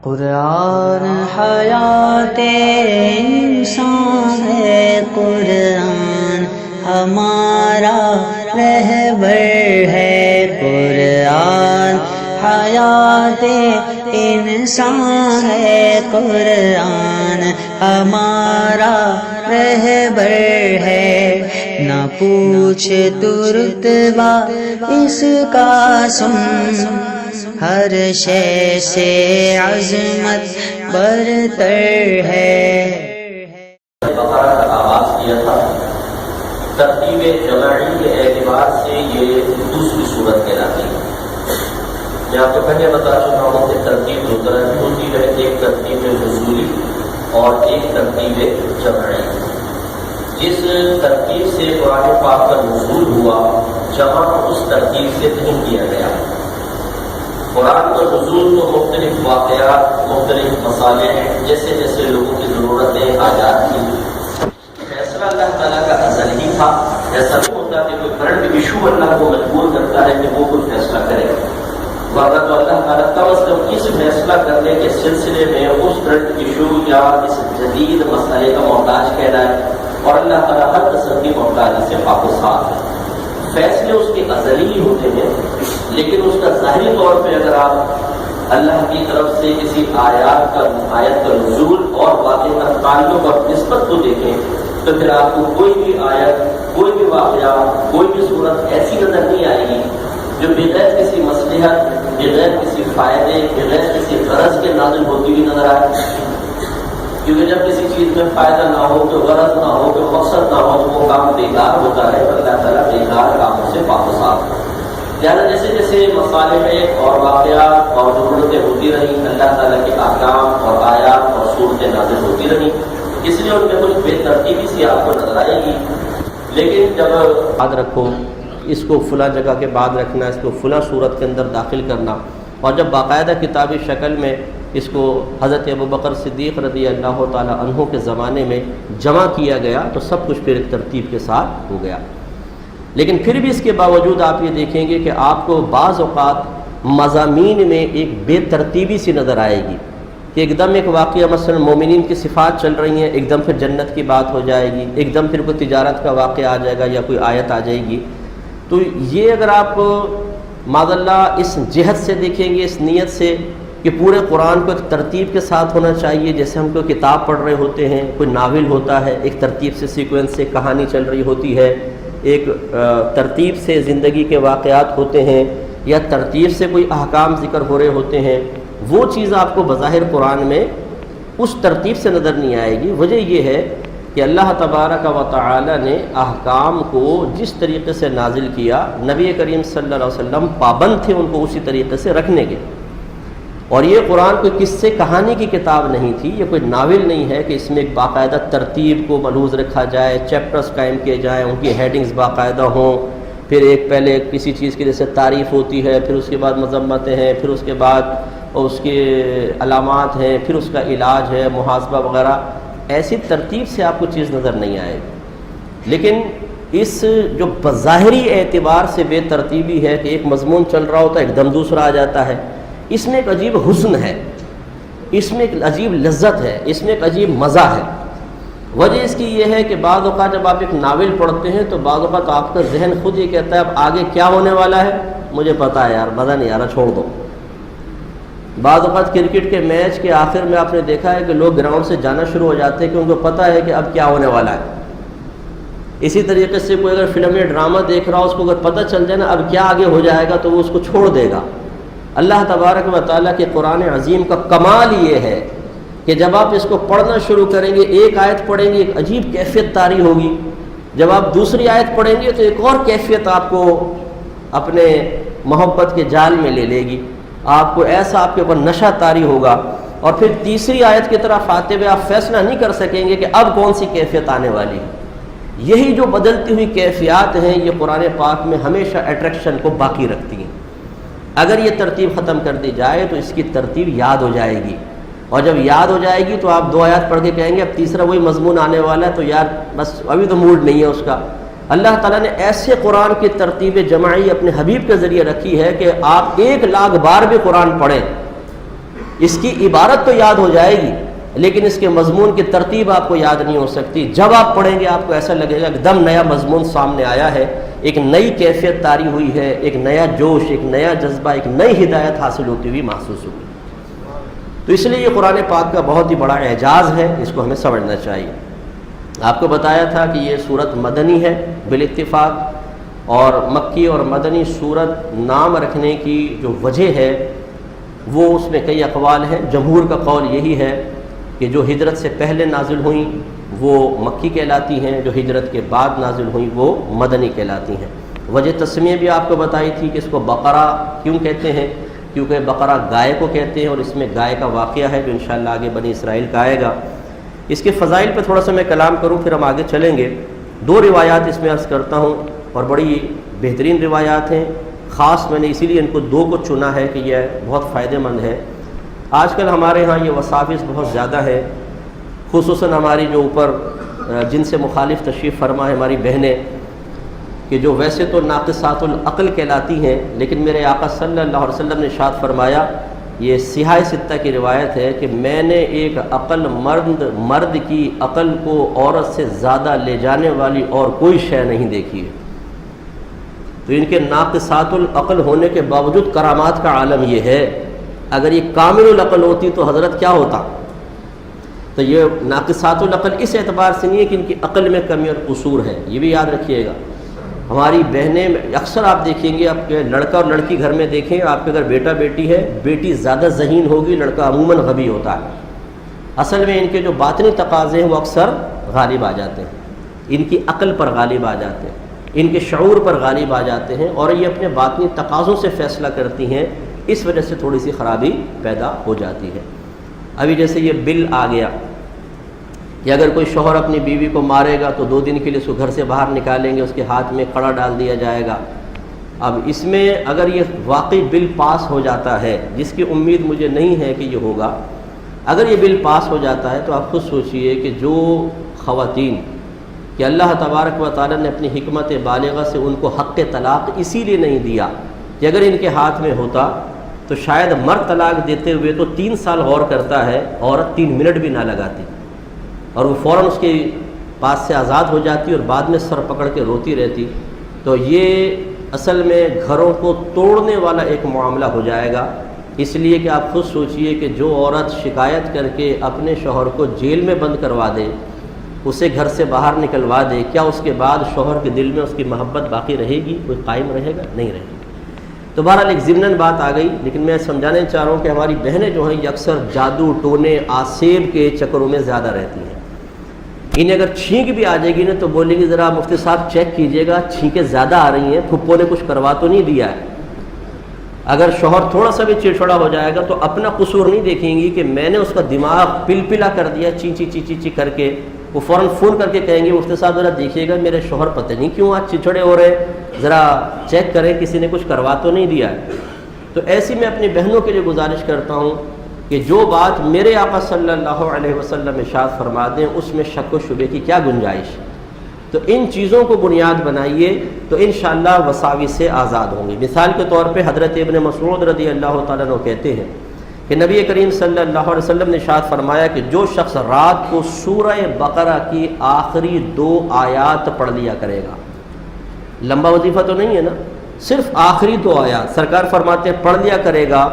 قرآن حیات انسان ہے، قرآن ہمارا رہبر ہے، قرآن حیات انسان ہے، قرآن ہمارا رہبر ہے۔ نہ پوچھ تو رتبہ اس کا، سن ہر شے سے عظمت برتر ہے۔ بقرہ کا آغاز کیا تھا، ترتیب جمعی کے اعتبار سے یہ دوسری صورت کہلاتی ہے۔ میں آپ کو پہلے بتا چکا ہوں کہ ترتیب دو طرح کی ہوتی ہے، ایک ترتیب نزولی اور ایک ترتیب جمعی۔ جس ترتیب سے قرآن پاک کا نزول ہوا، جمع اس ترتیب سے نہیں کیا گیا۔ قرآن کا نزول تو مختلف واقعات، مختلف مصالح، جیسے جیسے لوگوں کی ضرورتیں آیات تھیں، فیصلہ اللہ تعالیٰ کا ازل ہی تھا۔ ایسا نہیں ہوتا کہ کوئی کرنٹ ایشو اللہ کو مجبور کرتا ہے کہ وہ کوئی فیصلہ کرے، ورنہ تو اللہ تعالیٰ کم از کم اس فیصلہ کرنے کے سلسلے میں اس کرنٹ ایشو یا اس جدید مسئلے کا محتاج کہنا ہے، اور اللہ تعالیٰ ہر قسم کی محتاجی سے پاک و صاف ہے۔ فیصلے اس کے ازلی ہی ہوتے ہیں، لیکن اس کا ظاہری طور پہ اگر آپ اللہ کی طرف سے کسی آیت کا نزول اور واقعے کا تعلق اور نسبت کو دیکھیں تو پھر آپ کو کوئی بھی آیت، کوئی بھی واقعہ، کوئی بھی صورت ایسی نظر نہیں آئے گی جو بغیر کسی مصلحت، بغیر کسی فائدے، بغیر کسی غرض کے نازل ہوتی ہوئی نظر آئے۔ کیونکہ جب کسی چیز میں فائدہ نہ ہو، کوئی غرض نہ ہو، کوئی مقصد نہ ہو تو وہ کام بیکار ہوتا ہے، اللہ تعالیٰ بیکار کاموں سے پاک و صاف ہے۔ لہٰذا جیسے جیسے مصالح اور واقعات اور ضرورتیں ہوتی رہیں، اللہ تعالیٰ کے احکام اور آیات اور صورتیں نازل ہوتی رہیں، اس لیے ان میں کچھ بے ترتیبی سی آپ کو نظر آئے گی۔ لیکن جب یاد رکھو اس کو فلاں جگہ کے بعد رکھنا، اس کو فلاں صورت کے اندر داخل کرنا، اور جب باقاعدہ کتابی شکل میں اس کو حضرت ابوبکر صدیق رضی اللہ تعالیٰ عنہ کے زمانے میں جمع کیا گیا تو سب کچھ پھر ایک ترتیب کے ساتھ ہو گیا۔ لیکن پھر بھی اس کے باوجود آپ یہ دیکھیں گے کہ آپ کو بعض اوقات مضامین میں ایک بے ترتیبی سی نظر آئے گی کہ ایک دم ایک واقعہ مثلا مومنین کی صفات چل رہی ہیں، ایک دم پھر جنت کی بات ہو جائے گی، ایک دم پھر کوئی تجارت کا واقعہ آ جائے گا یا کوئی آیت آ جائے گی۔ تو یہ اگر آپ معاذ اللہ اس جہت سے دیکھیں گے، اس نیت سے کہ پورے قرآن کو ایک ترتیب کے ساتھ ہونا چاہیے، جیسے ہم کوئی کتاب پڑھ رہے ہوتے ہیں، کوئی ناول ہوتا ہے، ایک ترتیب سے سیکوینس سے کہانی چل رہی ہوتی ہے، ایک ترتیب سے زندگی کے واقعات ہوتے ہیں، یا ترتیب سے کوئی احکام ذکر ہو رہے ہوتے ہیں، وہ چیز آپ کو بظاہر قرآن میں اس ترتیب سے نظر نہیں آئے گی۔ وجہ یہ ہے کہ اللہ تبارک و تعالی نے احکام کو جس طریقے سے نازل کیا، نبی کریم صلی اللہ علیہ وسلم پابند تھے ان کو اسی طریقے سے رکھنے کے۔ اور یہ قرآن کوئی قصے کہانی کی کتاب نہیں تھی، یہ کوئی ناول نہیں ہے کہ اس میں ایک باقاعدہ ترتیب کو ملحوظ رکھا جائے، چیپٹرز قائم کیے جائیں، ان کی ہیڈنگز باقاعدہ ہوں، پھر ایک پہلے کسی چیز کی جیسے تعریف ہوتی ہے، پھر اس کے بعد مذمتیں ہیں، پھر اس کے بعد اس کے علامات ہیں، پھر اس کا علاج ہے، محاسبہ وغیرہ۔ ایسی ترتیب سے آپ کو چیز نظر نہیں آئے گی۔ لیکن اس جو بظاہری اعتبار سے بے ترتیبی ہے کہ ایک مضمون چل رہا ہوتا ہے، ایک دم دوسرا آ جاتا ہے، اس میں ایک عجیب حسن ہے، اس میں ایک عجیب لذت ہے، اس میں ایک عجیب مزہ ہے۔ وجہ اس کی یہ ہے کہ بعض اوقات جب آپ ایک ناول پڑھتے ہیں تو بعض اوقات آپ کا ذہن خود یہ کہتا ہے اب آگے کیا ہونے والا ہے، مجھے پتا ہے یار، مزہ نہیں آ رہا، چھوڑ دو۔ بعض اوقات کرکٹ کے میچ کے آخر میں آپ نے دیکھا ہے کہ لوگ گراؤنڈ سے جانا شروع ہو جاتے ہیں کہ ان کو پتہ ہے کہ اب کیا ہونے والا ہے۔ اسی طریقے سے کوئی اگر فلم یا ڈرامہ دیکھ رہا ہو، اس کو اگر پتہ چل جائے نا اب کیا آگے ہو جائے گا تو وہ اس کو چھوڑ دے گا۔ اللہ تبارک و تعالیٰ کے قرآن عظیم کا کمال یہ ہے کہ جب آپ اس کو پڑھنا شروع کریں گے، ایک آیت پڑھیں گے ایک عجیب کیفیت طاری ہوگی، جب آپ دوسری آیت پڑھیں گے تو ایک اور کیفیت آپ کو اپنے محبت کے جال میں لے لے گی، آپ کو ایسا آپ کے اوپر نشہ طاری ہوگا، اور پھر تیسری آیت کی طرف آتے ہوئے آپ فیصلہ نہیں کر سکیں گے کہ اب کون سی کیفیت آنے والی ہے۔ یہی جو بدلتی ہوئی کیفیات ہیں یہ قرآن پاک میں ہمیشہ اٹریکشن کو باقی رکھتی ہیں۔ اگر یہ ترتیب ختم کر دی جائے تو اس کی ترتیب یاد ہو جائے گی، اور جب یاد ہو جائے گی تو آپ دو آیات پڑھ کے کہیں گے اب تیسرا وہی مضمون آنے والا ہے، تو یار بس ابھی تو موڈ نہیں ہے اس کا۔ اللہ تعالیٰ نے ایسے قرآن کی ترتیب جماعی اپنے حبیب کے ذریعے رکھی ہے کہ آپ 1,00,000 بار بھی قرآن پڑھیں اس کی عبارت تو یاد ہو جائے گی لیکن اس کے مضمون کی ترتیب آپ کو یاد نہیں ہو سکتی. جب آپ پڑھیں گے آپ کو ایسا لگے گا ایک دم نیا مضمون سامنے آیا ہے, ایک نئی کیفیت طاری ہوئی ہے, ایک نیا جوش, ایک نیا جذبہ, ایک نئی ہدایت حاصل ہوتی ہوئی محسوس ہوگی. تو اس لیے یہ قرآن پاک کا بہت ہی بڑا اعجاز ہے, اس کو ہمیں سمجھنا چاہیے. آپ کو بتایا تھا کہ یہ سورت مدنی ہے بالاتفاق, اور مکی اور مدنی سورت نام رکھنے کی جو وجہ ہے وہ اس میں کئی اقوال ہیں. جمہور کا قول یہی ہے کہ جو ہجرت سے پہلے نازل ہوئیں وہ مکی کہلاتی ہیں, جو ہجرت کے بعد نازل ہوئیں وہ مدنی کہلاتی ہیں. وجہ تسمیہ بھی آپ کو بتائی تھی کہ اس کو بقرہ کیوں کہتے ہیں, کیونکہ بقرہ گائے کو کہتے ہیں اور اس میں گائے کا واقعہ ہے جو انشاءاللہ آگے بنی اسرائیل کا آئے گا. اس کے فضائل پہ تھوڑا سا میں کلام کروں پھر ہم آگے چلیں گے. 2 روایات اس میں عرض کرتا ہوں اور بڑی بہترین روایات ہیں, خاص میں نے اسی لیے ان کو 2 کو چنا ہے کہ یہ بہت فائدہ مند ہے. آج کل ہمارے ہاں یہ وساوس بہت زیادہ ہے, خصوصاً ہماری جو اوپر جن سے مخالف تشریف فرما ہے ہماری بہنیں, کہ جو ویسے تو ناقصات العقل کہلاتی ہیں لیکن میرے آقا صلی اللہ علیہ وسلم نے ارشاد فرمایا, یہ سیاہ ستہ کی روایت ہے کہ میں نے ایک عقل مرد کی عقل کو عورت سے زیادہ لے جانے والی اور کوئی شے نہیں دیکھی ہے. تو ان کے ناقصات العقل ہونے کے باوجود کرامات کا عالم یہ ہے. اگر یہ کامل العقل ہوتی تو حضرت کیا ہوتا. تو یہ ناقصات العقل اس اعتبار سے نہیں ہے کہ ان کی عقل میں کمی اور قصور ہے, یہ بھی یاد رکھیے گا. ہماری بہنیں اکثر آپ دیکھیں گے, آپ کے لڑکا اور لڑکی گھر میں دیکھیں, آپ کے اگر بیٹا بیٹی ہے, بیٹی زیادہ ذہین ہوگی, لڑکا عموماً غبی ہوتا ہے. اصل میں ان کے جو باطنی تقاضے ہیں وہ اکثر غالب آ جاتے ہیں, ان کی عقل پر غالب آ جاتے ہیں, ان کے شعور پر غالب آ جاتے ہیں اور یہ اپنے باطنی تقاضوں سے فیصلہ کرتی ہیں. اس وجہ سے تھوڑی سی خرابی پیدا ہو جاتی ہے. ابھی جیسے یہ بل آ گیا کہ اگر کوئی شوہر اپنی بیوی کو مارے گا تو 2 دن کے لیے اس کو گھر سے باہر نکالیں گے, اس کے ہاتھ میں کڑا ڈال دیا جائے گا. اب اس میں اگر یہ واقعی بل پاس ہو جاتا ہے, جس کی امید مجھے نہیں ہے کہ یہ ہوگا, اگر یہ بل پاس ہو جاتا ہے تو آپ خود سوچئے کہ جو خواتین کہ اللہ تبارک و تعالی نے اپنی حکمت بالغہ سے ان کو حق طلاق اسی لیے نہیں دیا کہ اگر ان کے ہاتھ میں ہوتا تو شاید مرد طلاق دیتے ہوئے تو 3 سال غور کرتا ہے, عورت 3 منٹ بھی نہ لگاتی اور وہ فوراً اس کے پاس سے آزاد ہو جاتی اور بعد میں سر پکڑ کے روتی رہتی. تو یہ اصل میں گھروں کو توڑنے والا ایک معاملہ ہو جائے گا. اس لیے کہ آپ خود سوچئے کہ جو عورت شکایت کر کے اپنے شوہر کو جیل میں بند کروا دے, اسے گھر سے باہر نکلوا دے, کیا اس کے بعد شوہر کے دل میں اس کی محبت باقی رہے گی, کوئی قائم رہے گا؟ نہیں رہے گی. تو بہرحال ایک ضمناً بات آ گئی, لیکن میں سمجھانے چاہ رہا ہوں کہ ہماری بہنیں جو ہیں یہ اکثر جادو ٹونے آسیب کے چکروں میں زیادہ رہتی ہیں. انہیں اگر چھینک بھی آ جائے گی نا تو بولیں گی ذرا مفتی صاحب چیک کیجئے گا, چھینکیں زیادہ آ رہی ہیں, پھپھو نے کچھ کروا تو نہیں دیا ہے. اگر شوہر تھوڑا سا بھی چڑچڑا ہو جائے گا تو اپنا قصور نہیں دیکھیں گی کہ میں نے اس کا دماغ پلپلا کر دیا چی چی چی چی چی کر کے, وہ فوراً فون کر کے کہیں گے مفتی صاحب ذرا دیکھیے گا میرے شوہر پتہ نہیں کیوں آج چڑچڑے ہو رہے, ذرا چیک کریں کسی نے کچھ کروا تو نہیں دیا ہے. تو ایسی میں اپنی بہنوں کے لیے گزارش کرتا ہوں کہ جو بات میرے آقا صلی اللہ علیہ وسلم ارشاد فرما دیں اس میں شک و شبے کی کیا گنجائش. تو ان چیزوں کو بنیاد بنائیے تو انشاءاللہ وساوس سے آزاد ہوں گے. مثال کے طور پہ حضرت ابن مسعود رضی اللہ تعالیٰ عنہ کہتے ہیں کہ نبی کریم صلی اللہ علیہ وسلم نے ارشاد فرمایا کہ جو شخص رات کو سورہ بقرہ کی آخری 2 آیات پڑھ لیا کرے گا, لمبا وظیفہ تو نہیں ہے نا, صرف آخری 2 آیات سرکار فرماتے ہیں پڑھ لیا کرے گا,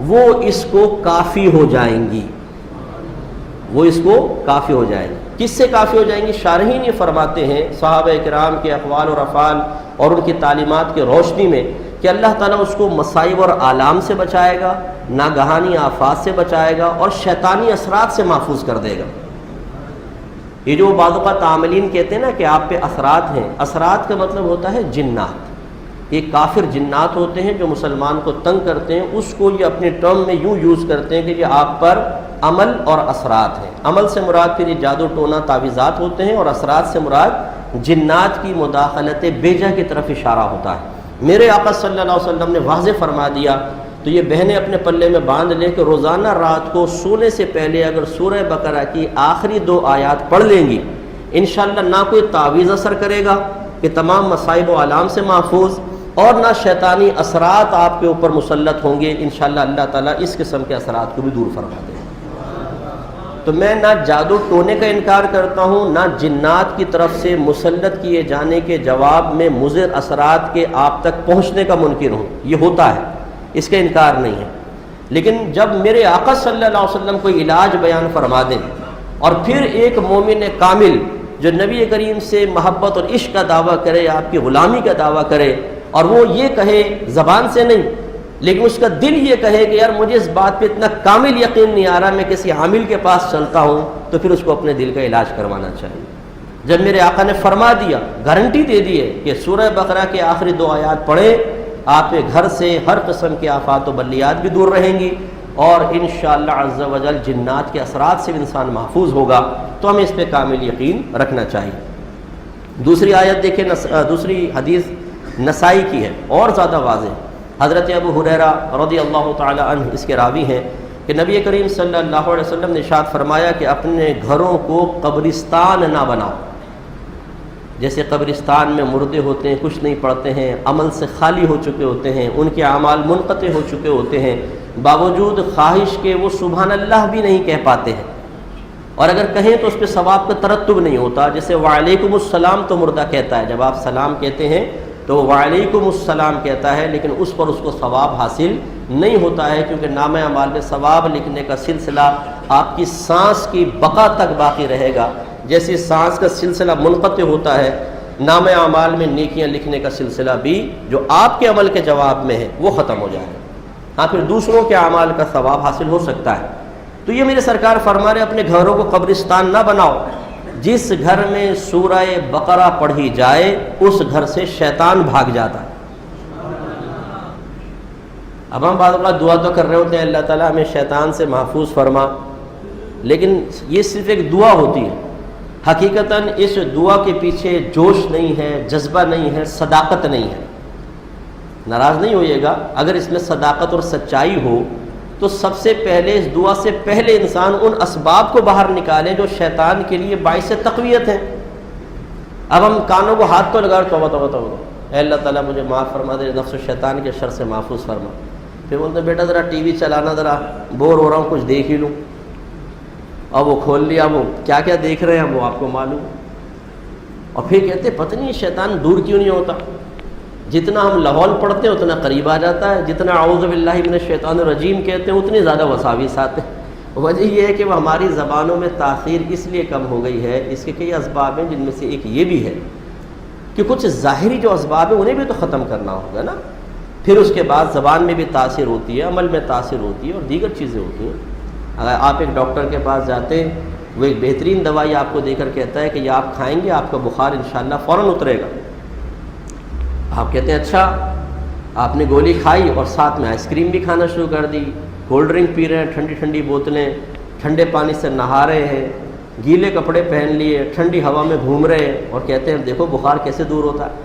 وہ اس کو کافی ہو جائیں گی, وہ اس کو کافی ہو جائیں گی. کس سے کافی ہو جائیں گی؟ شارحین یہ فرماتے ہیں صحابہ کرام کے اقوال اور افعال اور ان کی تعلیمات کی روشنی میں کہ اللہ تعالیٰ اس کو مصائب اور آلام سے بچائے گا, ناگہانی آفات سے بچائے گا اور شیطانی اثرات سے محفوظ کر دے گا. یہ جو بعض اوقات عاملین کہتے ہیں نا کہ آپ پہ اثرات ہیں, اثرات کا مطلب ہوتا ہے جنات. یہ کافر جنات ہوتے ہیں جو مسلمان کو تنگ کرتے ہیں, اس کو یہ اپنے ٹرم میں یوں یوز کرتے ہیں کہ یہ آپ پر عمل اور اثرات ہیں. عمل سے مراد پھر یہ جادو ٹونا تعویذات ہوتے ہیں اور اثرات سے مراد جنات کی مداخلت بیجا کی طرف اشارہ ہوتا ہے. میرے آقا صلی اللہ علیہ وسلم نے واضح فرما دیا. تو یہ بہنیں اپنے پلے میں باندھ لیں کہ روزانہ رات کو سونے سے پہلے اگر سورہ بقرہ کی آخری 2 آیات پڑھ لیں گی, انشاءاللہ نہ کوئی تعویذ اثر کرے گا کہ تمام مصائب و آلام سے محفوظ, اور نہ شیطانی اثرات آپ کے اوپر مسلط ہوں گے. انشاءاللہ اللہ تعالیٰ اس قسم کے اثرات کو بھی دور فرما دے. تو میں نہ جادو ٹونے کا انکار کرتا ہوں، نہ جنات کی طرف سے مسلط کیے جانے کے جواب میں مضر اثرات کے آپ تک پہنچنے کا منکر ہوں. یہ ہوتا ہے، اس کا انکار نہیں ہے. لیکن جب میرے آقا صلی اللہ علیہ وسلم کوئی علاج بیان فرما دیں اور پھر ایک مومن کامل جو نبی کریم سے محبت اور عشق کا دعویٰ کرے، آپ کی غلامی کا دعویٰ کرے، اور وہ یہ کہے زبان سے نہیں لیکن اس کا دل یہ کہے کہ یار مجھے اس بات پہ اتنا کامل یقین نہیں آ رہا، میں کسی عامل کے پاس چلتا ہوں، تو پھر اس کو اپنے دل کا علاج کروانا چاہیے. جب میرے آقا نے فرما دیا، گارنٹی دے دی ہے کہ سورہ بقرہ کے آخری 2 آیات پڑھیں، آپ کے گھر سے ہر قسم کے آفات و بلیات بھی دور رہیں گی، اور انشاءاللہ عز و جل جنات کے اثرات سے بھی انسان محفوظ ہوگا. تو ہمیں اس پہ کامل یقین رکھنا چاہیے. دوسری آیت دیکھیں، دوسری حدیث نسائی کی ہے اور زیادہ واضح. حضرت ابو ہریرہ رضی اللہ تعالی عنہ اس کے راوی ہیں کہ نبی کریم صلی اللہ علیہ وسلم نے ارشاد فرمایا کہ اپنے گھروں کو قبرستان نہ بناؤ. جیسے قبرستان میں مردے ہوتے ہیں، کچھ نہیں پڑھتے ہیں، عمل سے خالی ہو چکے ہوتے ہیں، ان کے اعمال منقطع ہو چکے ہوتے ہیں، باوجود خواہش کے وہ سبحان اللہ بھی نہیں کہہ پاتے ہیں، اور اگر کہیں تو اس پہ ثواب کا ترتب نہیں ہوتا. جیسے وعلیکم السلام تو مردہ کہتا ہے، جب آپ سلام کہتے ہیں تو وعلیکم السلام کہتا ہے، لیکن اس پر اس کو ثواب حاصل نہیں ہوتا ہے، کیونکہ نامہ اعمال میں ثواب لکھنے کا سلسلہ آپ کی سانس کی بقا تک باقی رہے گا. جیسے سانس کا سلسلہ منقطع ہوتا ہے، نامہ اعمال میں نیکیاں لکھنے کا سلسلہ بھی جو آپ کے عمل کے جواب میں ہے وہ ختم ہو جائے گا. ہاں پھر دوسروں کے اعمال کا ثواب حاصل ہو سکتا ہے. تو یہ میرے سرکار فرما رہے اپنے گھروں کو قبرستان نہ بناؤ. جس گھر میں سورہ بقرہ پڑھی جائے اس گھر سے شیطان بھاگ جاتا ہے. اب ہم بعض اوقات دعا تو کر رہے ہوتے ہیں اللہ تعالیٰ ہمیں شیطان سے محفوظ فرما، لیکن یہ صرف ایک دعا ہوتی ہے. حقیقتاً اس دعا کے پیچھے جوش نہیں ہے، جذبہ نہیں ہے، صداقت نہیں ہے. ناراض نہیں ہوئیے گا، اگر اس میں صداقت اور سچائی ہو تو سب سے پہلے اس دعا سے پہلے انسان ان اسباب کو باہر نکالیں جو شیطان کے لیے باعث تقویت ہیں. اب ہم کانوں کو ہاتھ تو لگا توبہ توبہ توبہ، اے اللہ تعالیٰ مجھے معاف فرما دے، نفس و شیطان کے شر سے محفوظ فرما. پھر بولتے بیٹا ذرا ٹی وی چلانا، ذرا بور ہو رہا ہوں، کچھ دیکھ ہی لوں. اور وہ کھول لیا، وہ کیا کیا دیکھ رہے ہیں وہ آپ کو معلوم. اور پھر کہتے پتہ نہیں شیطان دور کیوں نہیں ہوتا. جتنا ہم لاہور پڑھتے ہیں اتنا قریب آ جاتا ہے، جتنا اعوذ باللہ من الشیطان الرجیم کہتے ہیں اتنی زیادہ وساوس آتے ہیں. وجہ یہ ہے کہ وہ ہماری زبانوں میں تاثیر اس لیے کم ہو گئی ہے. اس کے کئی اسباب ہیں، جن میں سے ایک یہ بھی ہے کہ کچھ ظاہری جو اسباب ہیں انہیں بھی تو ختم کرنا ہوگا نا. پھر اس کے بعد زبان میں بھی تاثیر ہوتی ہے، عمل میں تاثیر ہوتی ہے، اور دیگر چیزیں ہوتی ہیں. اگر آپ ایک ڈاکٹر کے پاس جاتے ہیں، وہ ایک بہترین دوائی آپ کو دے کر کہتا ہے کہ یہ آپ کھائیں گے آپ کا بخار انشاءاللہ فوراً اترے گا. آپ کہتے ہیں اچھا. آپ نے گولی کھائی اور ساتھ میں آئس کریم بھی کھانا شروع کر دی، کولڈ ڈرنک پی رہے ہیں، ٹھنڈی ٹھنڈی بوتلیں، ٹھنڈے پانی سے نہا رہے ہیں، گیلے کپڑے پہن لیے، ٹھنڈی ہوا میں گھوم رہے ہیں، اور کہتے ہیں دیکھو بخار کیسے دور ہوتا ہے.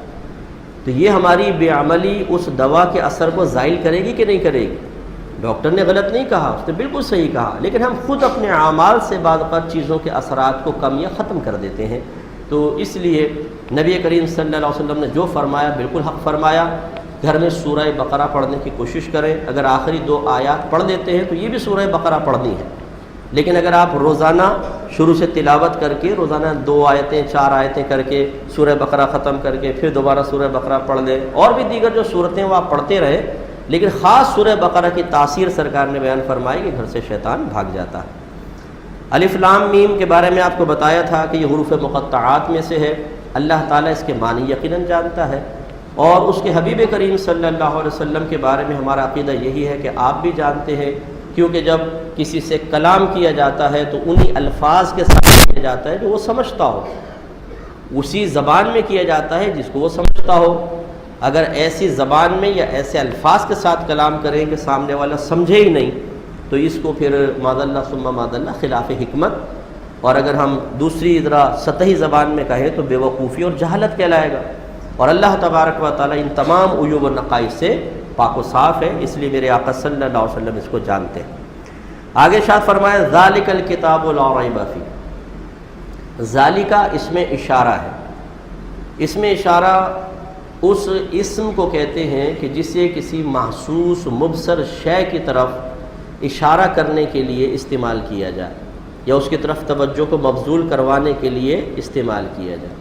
تو یہ ہماری بے عملی اس دوا کے اثر کو زائل کرے گی کہ نہیں کرے گی؟ ڈاکٹر نے غلط نہیں کہا، اس نے بالکل صحیح کہا، لیکن ہم خود اپنے اعمال سے بعض اوقات چیزوں کے اثرات کو کم یا ختم کر دیتے ہیں. تو اس لیے نبی کریم صلی اللہ علیہ وسلم نے جو فرمایا بالکل حق فرمایا. گھر میں سورہ بقرہ پڑھنے کی کوشش کریں. اگر آخری 2 آیات پڑھ دیتے ہیں تو یہ بھی سورہ بقرہ پڑھنی ہے. لیکن اگر آپ روزانہ شروع سے تلاوت کر کے روزانہ 2 آیتیں 4 آیتیں کر کے سورہ بقرہ ختم کر کے پھر دوبارہ سورہ بقرہ پڑھ لیں، اور بھی دیگر جو صورتیں وہ آپ پڑھتے رہیں، لیکن خاص سورہ بقرہ کی تاثیر سرکار نے بیان فرمائی کہ گھر سے شیطان بھاگ جاتا ہے. الف لام میم کے بارے میں آپ کو بتایا تھا کہ یہ حروف مقطعات میں سے ہے. اللہ تعالیٰ اس کے معنی یقیناً جانتا ہے، اور اس کے حبیب کریم صلی اللہ علیہ وسلم کے بارے میں ہمارا عقیدہ یہی ہے کہ آپ بھی جانتے ہیں، کیونکہ جب کسی سے کلام کیا جاتا ہے تو انہی الفاظ کے ساتھ کیا جاتا ہے جو وہ سمجھتا ہو، اسی زبان میں کیا جاتا ہے جس کو وہ سمجھتا ہو. اگر ایسی زبان میں یا ایسے الفاظ کے ساتھ کلام کریں کہ سامنے والا سمجھے ہی نہیں تو اس کو پھر معاذ اللہ ثم معاذ اللہ خلاف حکمت، اور اگر ہم دوسری ذرا سطحی زبان میں کہیں تو بے وقوفی اور جہالت کہلائے گا. اور اللہ تبارک و تعالیٰ ان تمام عیوب و نقائص سے پاک و صاف ہے، اس لیے میرے آقا صلی اللہ علیہ وسلم اس کو جانتے ہیں. آگے ارشاد فرمایا ذالک الکتاب لا ریب فیہ. ذالکہ اس میں اشارہ ہے. اس میں اشارہ اس اسم کو کہتے ہیں کہ جسے کسی محسوس مبصر شے کی طرف اشارہ کرنے کے لیے استعمال کیا جائے یا اس کی طرف توجہ کو مبذول کروانے کے لیے استعمال کیا جائے۔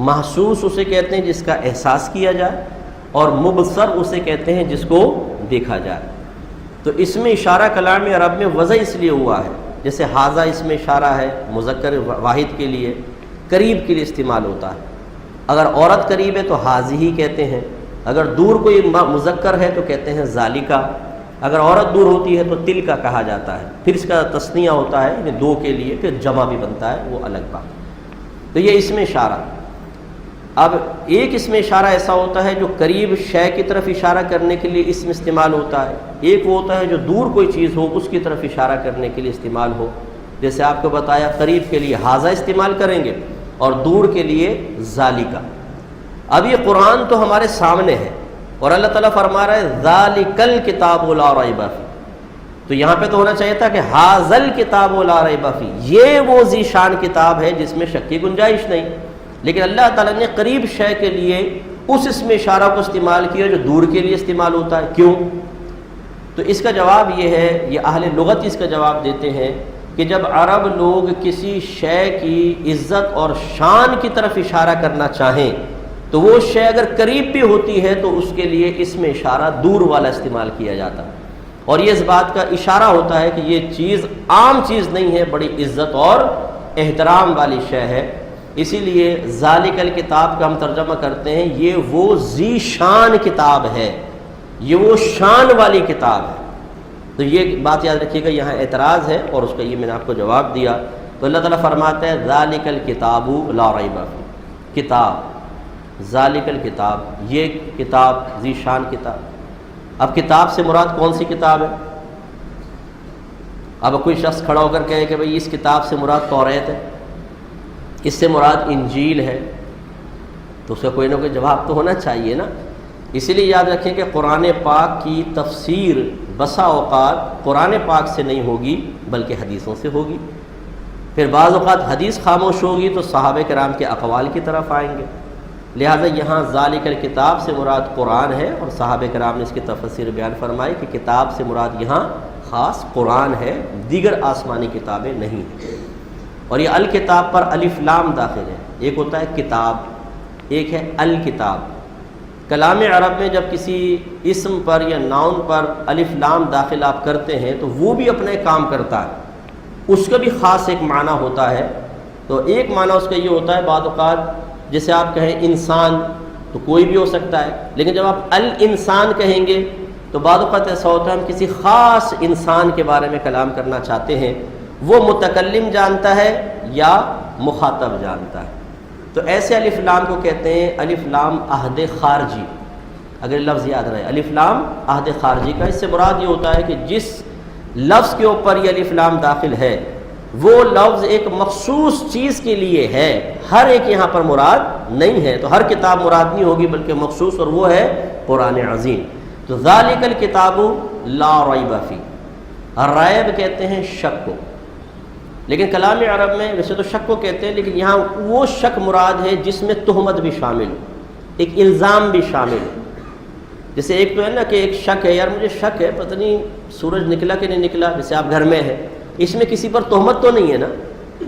محسوس اسے کہتے ہیں جس کا احساس کیا جائے، اور مبصر اسے کہتے ہیں جس کو دیکھا جائے۔ تو اسم اشارہ کلام عرب میں وضع اس لیے ہوا ہے، جیسے حاذا اسم اشارہ ہے مذکر واحد کے لیے، قریب کے لیے استعمال ہوتا ہے۔ اگر عورت قریب ہے تو حاذی کہتے ہیں، اگر دور کوئی مذکر ہے تو کہتے ہیں ذالکا، اگر عورت دور ہوتی ہے تو تلکا کہا جاتا ہے۔ پھر اس کا تثنیہ ہوتا ہے، یعنی دو کے لیے، پھر جمع بھی بنتا ہے، وہ الگ بات۔ تو یہ اسم اشارہ۔ اب ایک اسم اشارہ ایسا ہوتا ہے جو قریب شے کی طرف اشارہ کرنے کے لیے اسم استعمال ہوتا ہے، ایک وہ ہوتا ہے جو دور کوئی چیز ہو اس کی طرف اشارہ کرنے کے لیے استعمال ہو۔ جیسے آپ کو بتایا قریب کے لیے حاذا استعمال کریں گے اور دور کے لیے ذالکا۔ اب یہ قرآن تو ہمارے سامنے ہے اور اللہ تعالیٰ فرما رہا ہے ذالک الکتاب لا ریب فیہ، تو یہاں پہ تو ہونا چاہیے تھا کہ ھذل کتاب لا ریب فیہ، یہ وہ ذی شان کتاب ہے جس میں شک کی گنجائش نہیں، لیکن اللہ تعالیٰ نے قریب شے کے لیے اس اسم اشارہ کو استعمال کیا جو دور کے لیے استعمال ہوتا ہے۔ کیوں؟ تو اس کا جواب یہ ہے، یہ اہل لغت اس کا جواب دیتے ہیں کہ جب عرب لوگ کسی شے کی عزت اور شان کی طرف اشارہ کرنا چاہیں تو وہ شے اگر قریب بھی ہوتی ہے تو اس کے لیے اسم اشارہ دور والا استعمال کیا جاتا ہے، اور یہ اس بات کا اشارہ ہوتا ہے کہ یہ چیز عام چیز نہیں ہے، بڑی عزت اور احترام والی شے ہے۔ اسی لیے ذالک الکتاب کا ہم ترجمہ کرتے ہیں یہ وہ ذی شان کتاب ہے، یہ وہ شان والی کتاب ہے۔ تو یہ بات یاد رکھیے گا، یہاں اعتراض ہے اور اس کا یہ میں نے آپ کو جواب دیا۔ تو اللہ تعالیٰ فرماتا ہے ذالک الکتاب لا ریب فیہ، کتاب، ذالک الکتاب، یہ کتاب ذی شان کتاب۔ اب کتاب سے مراد کون سی کتاب ہے؟ اب کوئی شخص کھڑا ہو کر کہے کہ بھئی اس کتاب سے مراد توریت ہے، اس سے مراد انجیل ہے، تو اس کا کوئی نہ کوئی جواب تو ہونا چاہیے نا۔ اسی لیے یاد رکھیں کہ قرآن پاک کی تفسیر بسا اوقات قرآن پاک سے نہیں ہوگی بلکہ حدیثوں سے ہوگی، پھر بعض اوقات حدیث خاموش ہوگی تو صحابہ کرام کے اقوال کی طرف آئیں گے۔ لہٰذا یہاں ذالک الکتاب سے مراد قرآن ہے، اور صحابہ کرام نے اس کی تفسیر بیان فرمائی کہ کتاب سے مراد یہاں خاص قرآن ہے، دیگر آسمانی کتابیں نہیں ہیں۔ اور یہ الکتاب پر الف لام داخل ہے، ایک ہوتا ہے کتاب، ایک ہے الکتاب۔ کلام عرب میں جب کسی اسم پر یا ناؤن پر الف لام داخل آپ کرتے ہیں تو وہ بھی اپنا ایک کام کرتا ہے، اس کا بھی خاص ایک معنی ہوتا ہے۔ تو ایک معنی اس کا یہ ہوتا ہے، بعض اوقات جیسے آپ کہیں انسان تو کوئی بھی ہو سکتا ہے، لیکن جب آپ الانسان کہیں گے تو بعض اوقات ایسا ہوتا ہے ہم کسی خاص انسان کے بارے میں کلام کرنا چاہتے ہیں، وہ متکلم جانتا ہے یا مخاطب جانتا ہے، تو ایسے الف لام کو کہتے ہیں الف لام عہد خارجی۔ اگر لفظ یاد رہے، الف لام عہد خارجی کا، اس سے مراد یہ ہوتا ہے کہ جس لفظ کے اوپر یہ الف لام داخل ہے وہ لفظ ایک مخصوص چیز کے لیے ہے، ہر ایک یہاں پر مراد نہیں ہے، تو ہر کتاب مراد نہیں ہوگی بلکہ مخصوص، اور وہ ہے قرآن عظیم۔ تو ذالک الکتاب لا ریب فیہ، ریب کہتے ہیں شک کو، لیکن کلام عرب میں ویسے تو شک کو کہتے ہیں، لیکن یہاں وہ شک مراد ہے جس میں تہمت بھی شامل ہو، ایک الزام بھی شامل ہو۔ جیسے ایک تو ہے نا کہ ایک شک ہے، یار مجھے شک ہے پتہ نہیں سورج نکلا کہ نہیں نکلا، جیسے آپ گھر میں ہیں، اس میں کسی پر تہمت تو نہیں ہے نا،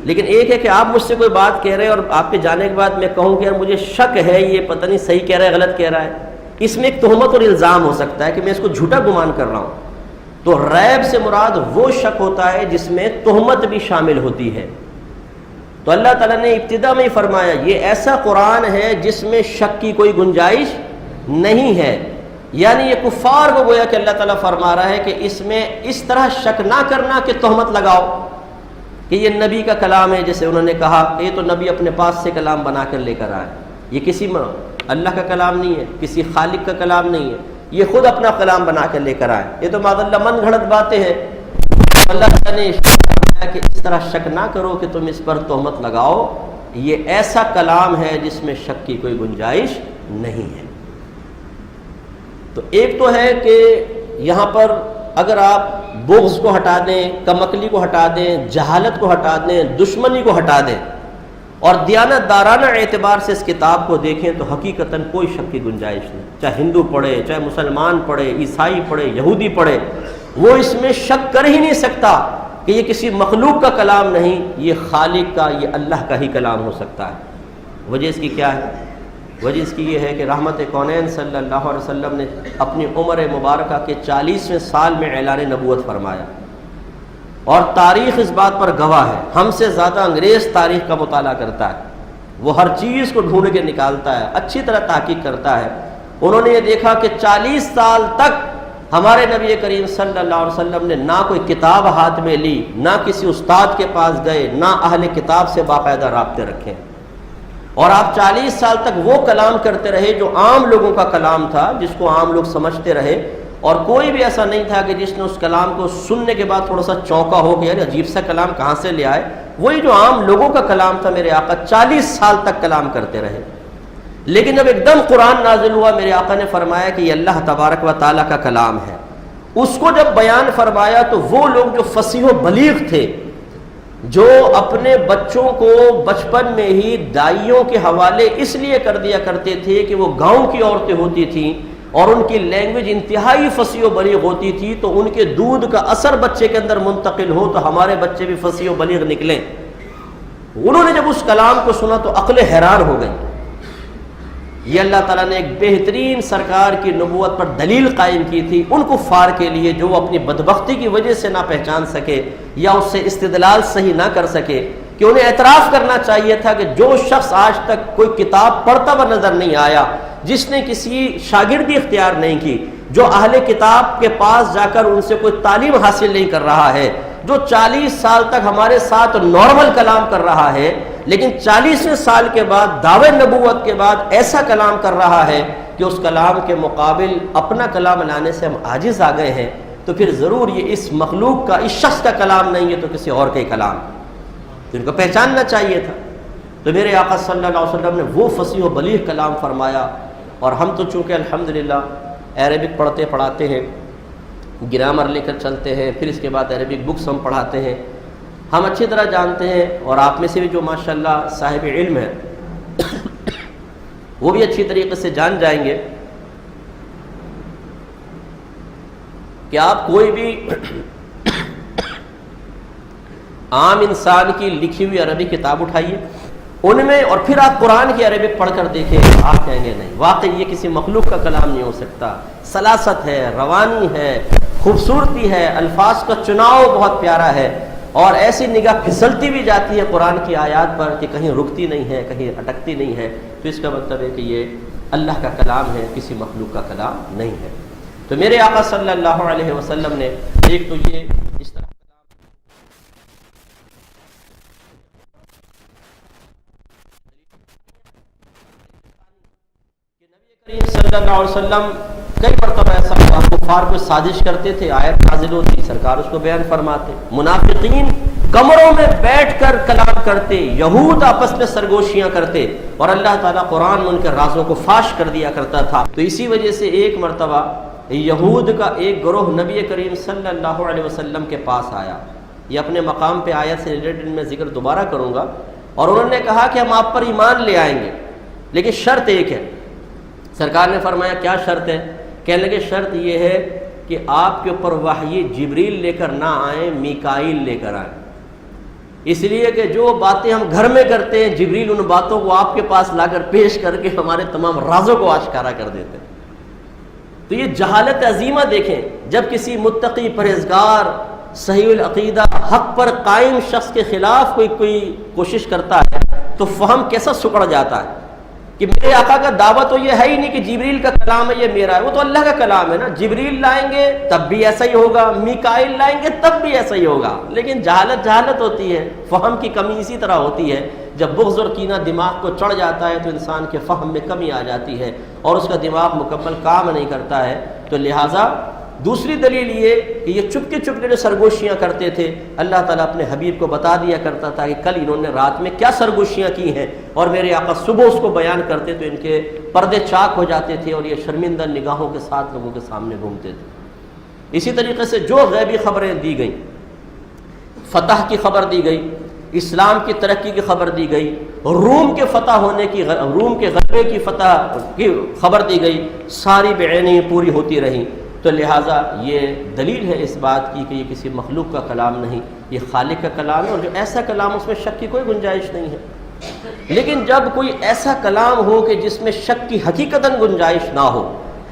لیکن ایک ہے کہ آپ مجھ سے کوئی بات کہہ رہے ہیں اور آپ کے جانے کے بعد میں کہوں کہ یار مجھے شک ہے یہ پتہ نہیں صحیح کہہ رہا ہے غلط کہہ رہا ہے، اس میں ایک تہمت اور الزام ہو سکتا ہے کہ میں اس کو جھوٹا گمان کر رہا ہوں۔ تو ریب سے مراد وہ شک ہوتا ہے جس میں تہمت بھی شامل ہوتی ہے۔ تو اللہ تعالیٰ نے ابتدا میں ہی فرمایا یہ ایسا قرآن ہے جس میں شک کی کوئی گنجائش نہیں ہے، یعنی یہ کفار کو گویا کہ اللہ تعالیٰ فرما رہا ہے کہ اس میں اس طرح شک نہ کرنا کہ تہمت لگاؤ کہ یہ نبی کا کلام ہے، جیسے انہوں نے کہا کہ یہ تو نبی اپنے پاس سے کلام بنا کر لے کر آئے، یہ کسی اللہ کا کلام نہیں ہے، کسی خالق کا کلام نہیں ہے، یہ خود اپنا کلام بنا کر لے کر آئے، یہ تو معاذ اللہ من گھڑت باتیں ہیں۔ اللہ تعالیٰ نے فرمایا کہ اس طرح شک نہ کرو کہ تم اس پر تہمت لگاؤ، یہ ایسا کلام ہے جس میں شک کی کوئی گنجائش نہیں ہے۔ تو ایک تو ہے کہ یہاں پر اگر آپ بغض کو ہٹا دیں، کم عقلی کو ہٹا دیں، جہالت کو ہٹا دیں، دشمنی کو ہٹا دیں، اور دیانت دارانہ اعتبار سے اس کتاب کو دیکھیں تو حقیقتاً کوئی شک کی گنجائش نہیں، چاہے ہندو پڑھے، چاہے مسلمان پڑھے، عیسائی پڑھے، یہودی پڑھے، وہ اس میں شک کر ہی نہیں سکتا کہ یہ کسی مخلوق کا کلام نہیں، یہ خالق کا، یہ اللہ کا ہی کلام ہو سکتا ہے۔ وجہ اس کی کیا ہے؟ وجہ اس کی یہ ہے کہ رحمت کونین صلی اللہ علیہ وسلم نے اپنی عمر مبارکہ کے 40ویں سال میں اعلان نبوت فرمایا، اور تاریخ اس بات پر گواہ ہے، ہم سے زیادہ انگریز تاریخ کا مطالعہ کرتا ہے، وہ ہر چیز کو ڈھونڈ کے نکالتا ہے، اچھی طرح تحقیق کرتا ہے۔ انہوں نے یہ دیکھا کہ 40 سال تک ہمارے نبی کریم صلی اللہ علیہ وسلم نے نہ کوئی کتاب ہاتھ میں لی، نہ کسی استاد کے پاس گئے، نہ اہل کتاب سے باقاعدہ رابطے رکھے، اور آپ 40 سال تک وہ کلام کرتے رہے جو عام لوگوں کا کلام تھا، جس کو عام لوگ سمجھتے رہے، اور کوئی بھی ایسا نہیں تھا کہ جس نے اس کلام کو سننے کے بعد تھوڑا سا چونکا ہو گیا، عجیب سا کلام کہاں سے لے آئے۔ وہی جو عام لوگوں کا کلام تھا میرے آقا 40 سال تک کلام کرتے رہے۔ لیکن جب ایک دم قرآن نازل ہوا، میرے آقا نے فرمایا کہ یہ اللہ تبارک و تعالیٰ کا کلام ہے، اس کو جب بیان فرمایا تو وہ لوگ جو فصیح و بلیغ تھے، جو اپنے بچوں کو بچپن میں ہی دائیوں کے حوالے اس لیے کر دیا کرتے تھے کہ وہ گاؤں کی عورتیں ہوتی تھیں اور ان کی لینگویج انتہائی فصیح و بلیغ ہوتی تھی، تو ان کے دودھ کا اثر بچے کے اندر منتقل ہو تو ہمارے بچے بھی فصیح و بلیغ نکلیں۔ انہوں نے جب اس کلام کو سنا تو عقل حیران ہو گئی۔ یہ اللہ تعالیٰ نے ایک بہترین سرکار کی نبوت پر دلیل قائم کی تھی ان کفار کے لیے جو اپنی بدبختی کی وجہ سے نہ پہچان سکے یا اس سے استدلال صحیح نہ کر سکے، کہ انہیں اعتراف کرنا چاہیے تھا کہ جو شخص آج تک کوئی کتاب پڑھتا ہوا نظر نہیں آیا، جس نے کسی شاگردی اختیار نہیں کی، جو اہل کتاب کے پاس جا کر ان سے کوئی تعلیم حاصل نہیں کر رہا ہے، جو 40 سال تک ہمارے ساتھ نارمل کلام کر رہا ہے، لیکن 40ویں سال کے بعد دعوے نبوت کے بعد ایسا کلام کر رہا ہے کہ اس کلام کے مقابل اپنا کلام لانے سے ہم عاجز آ گئے ہیں، تو پھر ضرور یہ اس مخلوق کا، اس شخص کا کلام نہیں ہے تو کسی اور کا ہی کلام، تو ان کو پہچاننا چاہیے تھا۔ تو میرے آقا صلی اللہ علیہ وسلم نے وہ فصیح و بلیغ کلام فرمایا، اور ہم تو چونکہ الحمدللہ عربک پڑھتے پڑھاتے ہیں، گرامر لے کر چلتے ہیں، پھر اس کے بعد عربک بکس ہم پڑھاتے ہیں، ہم اچھی طرح جانتے ہیں، اور آپ میں سے بھی جو ماشاءاللہ صاحب علم ہے وہ بھی اچھی طریقے سے جان جائیں گے کہ آپ کوئی بھی عام انسان کی لکھی ہوئی عربی کتاب اٹھائیے، ان میں، اور پھر آپ قرآن کی عربک پڑھ کر دیکھیں، آپ کہیں گے نہیں، واقعی یہ کسی مخلوق کا کلام نہیں ہو سکتا، سلاست ہے، روانی ہے، خوبصورتی ہے، الفاظ کا چناؤ بہت پیارا ہے، اور ایسی نگاہ پھسلتی بھی جاتی ہے قرآن کی آیات پر کہ کہیں رکتی نہیں ہے، کہیں اٹکتی نہیں ہے، تو اس کا مطلب ہے کہ یہ اللہ کا کلام ہے، کسی مخلوق کا کلام نہیں ہے۔ تو میرے آقا صلی اللہ علیہ وسلم نے ایک تو یہ اس طرح صلی اللہ علیہ وسلم کئی مرتبہ ایسا ہوا، کفار کو سازش کرتے تھے، آیت نازل ہوتی، سرکار اس کو بیان فرماتے، منافقین کمروں میں بیٹھ کر کلام کرتے، یہود آپس میں سرگوشیاں کرتے، اور اللہ تعالیٰ قرآن میں ان کے رازوں کو فاش کر دیا کرتا تھا۔ تو اسی وجہ سے ایک مرتبہ یہود کا ایک گروہ نبی کریم صلی اللہ علیہ وسلم کے پاس آیا، یہ اپنے مقام پہ آیت سے ریلیٹڈ میں ذکر دوبارہ کروں گا، اور انہوں نے کہا کہ ہم آپ پر ایمان لے آئیں گے، لیکن شرط ایک ہے۔ سرکار نے فرمایا کیا شرط ہے؟ کہنے لگے شرط یہ ہے کہ آپ کے اوپر وحی جبریل لے کر نہ آئیں، میکائیل لے کر آئیں، اس لیے کہ جو باتیں ہم گھر میں کرتے ہیں جبریل ان باتوں کو آپ کے پاس لا کر پیش کر کے ہمارے تمام رازوں کو آشکارا کر دیتے ہیں۔ تو یہ جہالت عظیمہ دیکھیں، جب کسی متقی پرہیزگار صحیح العقیدہ حق پر قائم شخص کے خلاف کوئی کوشش کرتا ہے تو فہم کیسا سکڑ جاتا ہے کہ میرے آقا کا دعویٰ تو یہ ہے ہی نہیں کہ جبریل کا کلام ہے یہ میرا ہے، وہ تو اللہ کا کلام ہے نا، جبریل لائیں گے تب بھی ایسا ہی ہوگا، میکائیل لائیں گے تب بھی ایسا ہی ہوگا۔ لیکن جہالت ہوتی ہے، فہم کی کمی اسی طرح ہوتی ہے، جب بغض اور کینہ دماغ کو چڑھ جاتا ہے تو انسان کے فہم میں کمی آ جاتی ہے اور اس کا دماغ مکمل کام نہیں کرتا ہے۔ تو لہٰذا دوسری دلیل یہ کہ یہ چپکے جو سرگوشیاں کرتے تھے، اللہ تعالیٰ اپنے حبیب کو بتا دیا کرتا تھا کہ کل انہوں نے رات میں کیا سرگوشیاں کی ہیں، اور میرے آقا صبح اس کو بیان کرتے تو ان کے پردے چاک ہو جاتے تھے اور یہ شرمندہ نگاہوں کے ساتھ لوگوں کے سامنے گھومتے تھے۔ اسی طریقے سے جو غیبی خبریں دی گئیں، فتح کی خبر دی گئی، اسلام کی ترقی کی خبر دی گئی، روم کے فتح ہونے کی، روم کے غلبے کی فتح کی خبر دی گئی، ساری بعینی پوری ہوتی رہیں۔ تو لہٰذا یہ دلیل ہے اس بات کی کہ یہ کسی مخلوق کا کلام نہیں، یہ خالق کا کلام ہے، اور جو ایسا کلام اس میں شک کی کوئی گنجائش نہیں ہے۔ لیکن جب کوئی ایسا کلام ہو کہ جس میں شک کی حقیقتاً گنجائش نہ ہو،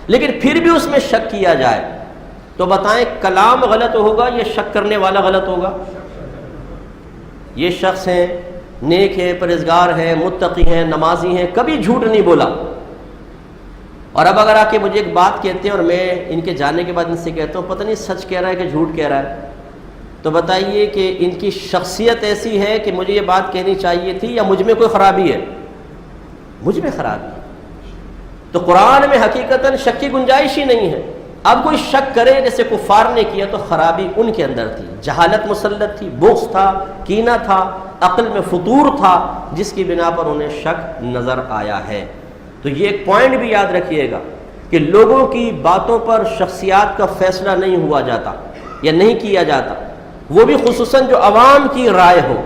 لیکن پھر بھی اس میں شک کیا جائے، تو بتائیں کلام غلط ہوگا یا شک کرنے والا غلط ہوگا؟ یہ شخص ہیں، نیک ہیں، پرہیزگار ہیں، متقی ہیں، نمازی ہیں، کبھی جھوٹ نہیں بولا، اور اب اگر آ کے مجھے ایک بات کہتے ہیں اور میں ان کے جانے کے بعد ان سے کہتا ہوں پتہ نہیں سچ کہہ رہا ہے کہ جھوٹ کہہ رہا ہے، تو بتائیے کہ ان کی شخصیت ایسی ہے کہ مجھے یہ بات کہنی چاہیے تھی یا مجھ میں کوئی خرابی ہے؟ مجھ میں خرابی ہے۔ تو قرآن میں حقیقتاً شک کی گنجائش ہی نہیں ہے۔ اب کوئی شک کرے جیسے کفار نے کیا تو خرابی ان کے اندر تھی، جہالت مسلط تھی، بغض تھا، کینہ تھا، عقل میں فطور تھا، جس کی بنا پر انہیں شک نظر آیا ہے۔ تو یہ ایک پوائنٹ بھی یاد رکھیے گا کہ لوگوں کی باتوں پر شخصیات کا فیصلہ نہیں ہوا جاتا یا نہیں کیا جاتا، وہ بھی خصوصاً جو عوام کی رائے ہو،